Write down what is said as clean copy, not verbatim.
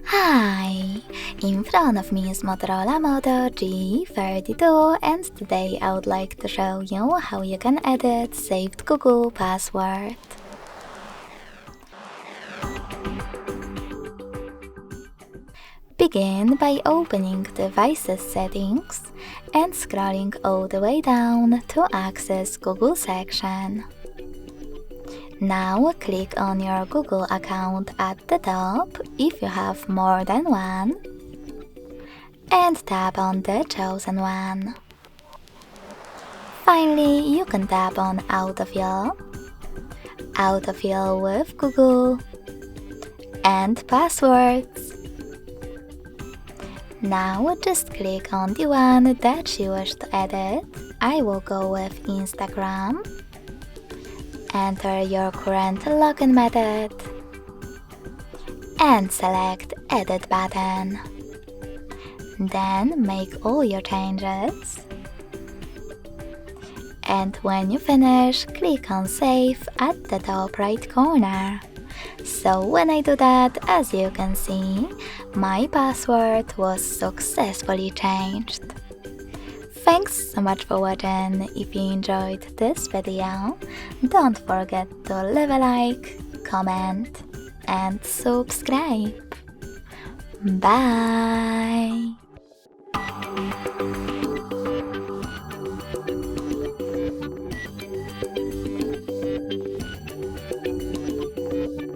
Hi! In front of me is Motorola Moto G32 and today I would like to show you how you can edit saved Google password. Begin by opening Devices Settings and scrolling all the way down to access Google section. Now click on your Google account at the top if you have more than one and tap on the chosen one. Finally, you can tap on Autofill, Autofill with Google, and Passwords. Now just click on the one that you wish to edit. I will go with Instagram. Enter your current login method and select Edit button. Then make all your changes. And when you finish, click on Save at the top right corner. So when I do that, as you can see, my password was successfully changed. Thanks so much for watching. If you enjoyed this video, don't forget to leave a like, comment and subscribe. Bye!